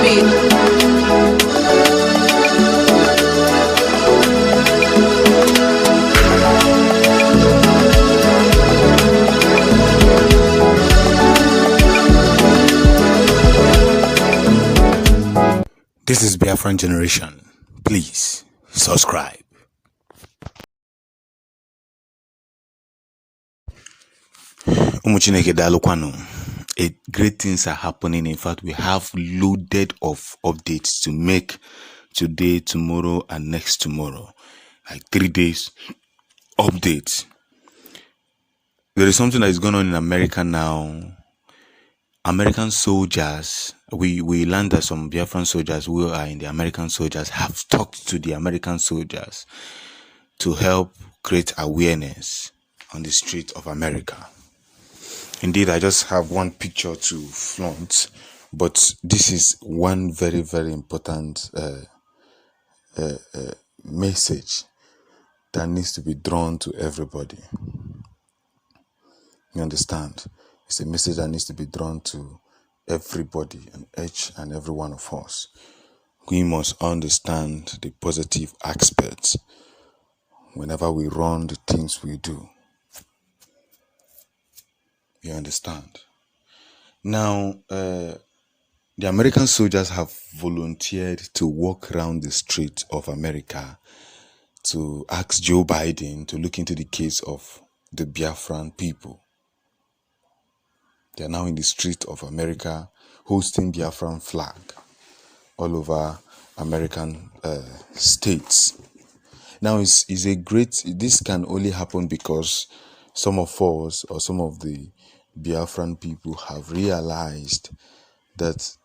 beat. This is Biafran Generation. Please subscribe. Umuchineke dalukwanu. Great things are happening. In fact, we have loaded of updates to make today, tomorrow, and next tomorrow. Like 3 days updates. There is something that is going on in America now. American soldiers, we learned that some Biafran soldiers who are in the American soldiers have talked to the American soldiers to help create awareness on the street of America. Indeed, I just have one picture to flaunt, but this is one very, very important message that needs to be drawn to everybody. You understand? It's a message that needs to be drawn to everybody and each and every one of us. We must understand the positive aspects whenever we run the things we do. You understand? Now, the American soldiers have volunteered to walk around the streets of America to ask Joe Biden to look into the case of the Biafran people. They are now in the street of America hosting Biafran flag all over American states. Now, this can only happen because some of us or some of the Biafran people have realized that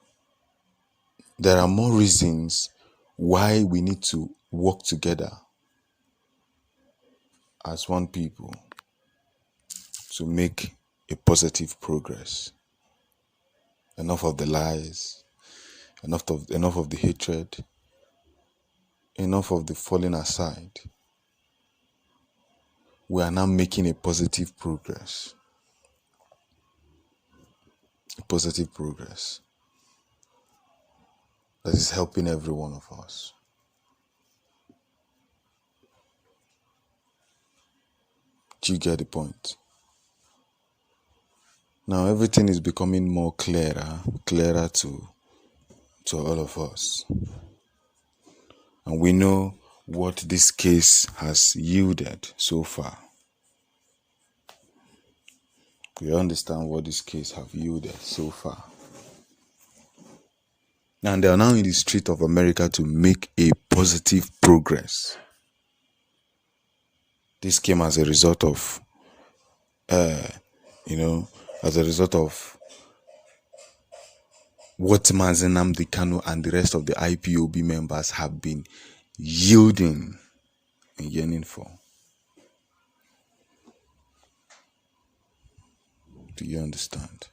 there are more reasons why we need to work together as one people to make a positive progress. Enough of the lies, enough of the hatred, enough of the falling aside. We are now making a positive progress. A positive progress that is helping every one of us. Do you get the point? Now everything is becoming more clearer to all of us. And we know what this case has yielded so far. We understand what this case have yielded so far. And they are now in the street of America to make a positive progress. This came as a result of, what Mazen Nnamdi Kanu and the rest of the IPOB members have been yielding and yearning for. Do you understand?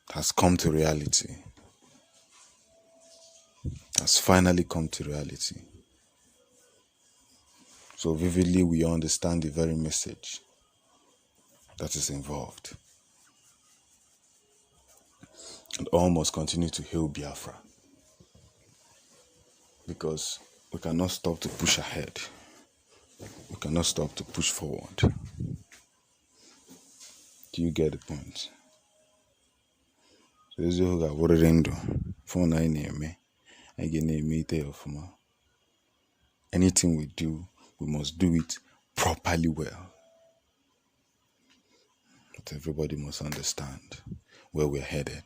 It has come to reality. It has finally come to reality. So vividly we understand the very message that is involved. And all must continue to hail Biafra. Because we cannot stop to push ahead. We cannot stop to push forward. Do you get the point? So this is what we're going to do. Anything we do, we must do it properly well. But everybody must understand where we're headed.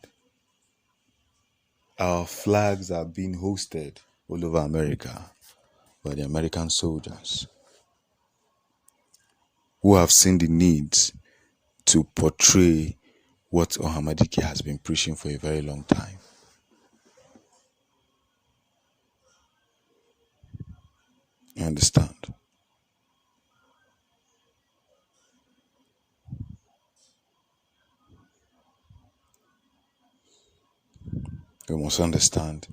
Our flags are being hosted all over America by the American soldiers who have seen the needs to portray what Ohamadike has been preaching for a very long time. You understand? We must understand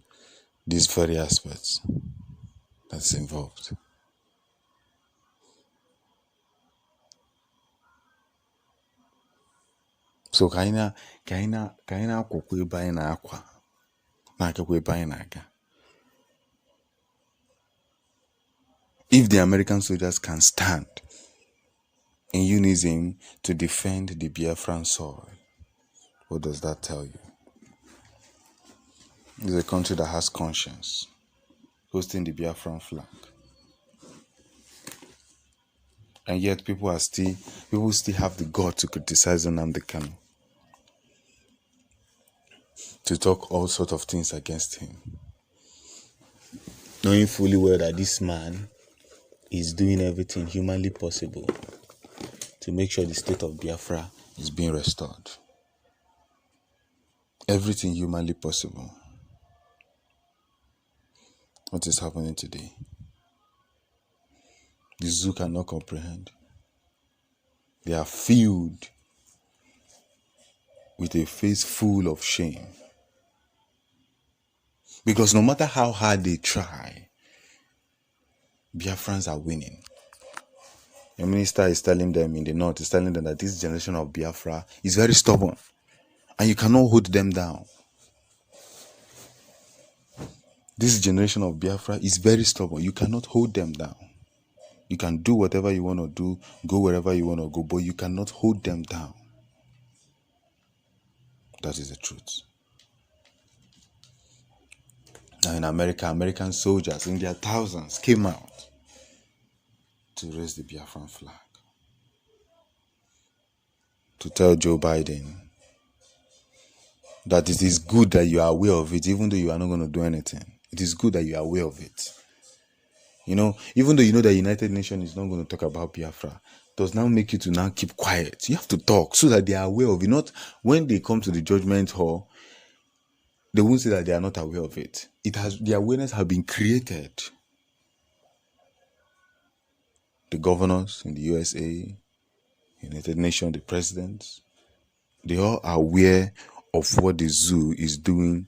these very aspects that's involved. So kaina kwokwe ebe na akwa na akekwe ebe na aga. If the American soldiers can stand in unison to defend the Biafran soil, what does that tell you? It's a country that has conscience, hosting the Biafran flag. And yet people still have the guts to criticize Nnamdi Kanu, to talk all sorts of things against him, knowing fully well that this man is doing everything humanly possible to make sure the state of Biafra is being restored. Everything humanly possible. What is happening today? The zoo cannot comprehend. They are filled with a face full of shame. Because no matter how hard they try, Biafrans are winning. The minister is telling them in the north, is telling them that this generation of Biafra is very stubborn and you cannot hold them down. This generation of Biafra is very stubborn. You cannot hold them down. You can do whatever you want to do, go wherever you want to go, but you cannot hold them down. That is the truth. Now in America, American soldiers in their thousands came out to raise the Biafran flag, to tell Joe Biden that it is good that you are aware of it, even though you are not going to do anything. It is good that you are aware of it. You know, even though you know that United Nations is not going to talk about Biafra, does now make you to now keep quiet. You have to talk so that they are aware of it. Not when they come to the judgment hall, they won't say that they are not aware of it. The awareness has been created. The governors in the USA, United Nations, the presidents, they all are aware of what the zoo is doing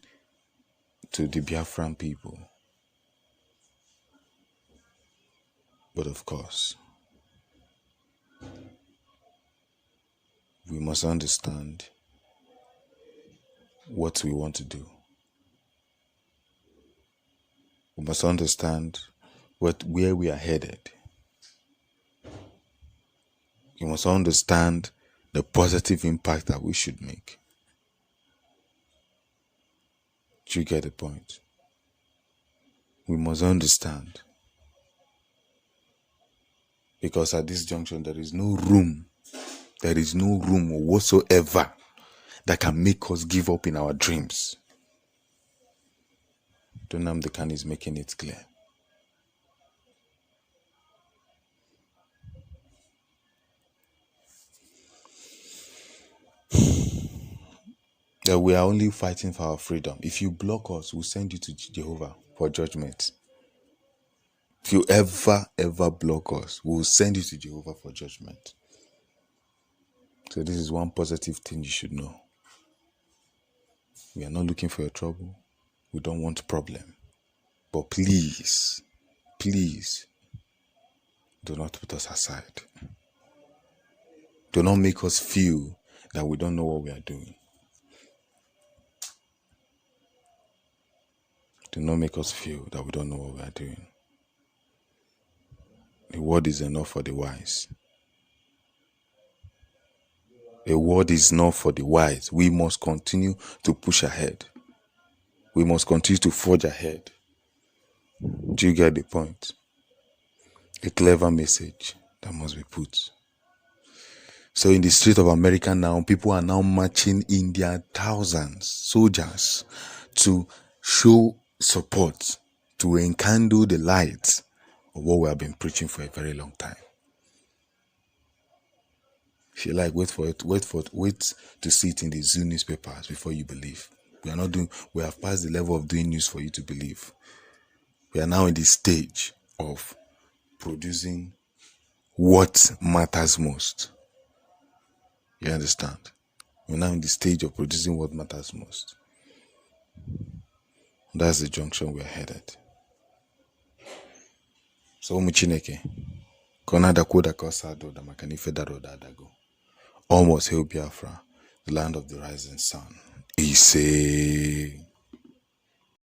to the Biafran people. But of course, we must understand what we want to do. We must understand where we are headed. We must understand the positive impact that we should make. Do you get the point? We must understand. Because at this junction, there is no room whatsoever that can make us give up in our dreams. Nnamdi Kanu is making it clear. That we are only fighting for our freedom. If you block us, we'll send you to Jehovah for judgment. If you ever block us, we'll send you to Jehovah for judgment. So this is one positive thing you should know. We are not looking for your trouble. We don't want problem. But please, do not put us aside. Do not make us feel that we don't know what we are doing. Do not make us feel that we don't know what we are doing. A word is enough for the wise. A word is not for the wise. We must continue to push ahead. We must continue to forge ahead. Do you get the point? A clever message that must be put. So in the street of America now, people are now marching in their thousands, soldiers, to show support, to enkindle the light of what we have been preaching for a very long time. If you like, wait to see it in the Zoo newspapers before you believe. We have passed the level of doing news for you to believe. We are now in the stage of producing what matters most. You understand? We're now in the stage of producing what matters most. That's the junction we're headed. So, Chineke, Konada Koda Kosado, the Makanife Daro Dadago. Almost Hail Biafra. the land of the rising sun. Ise.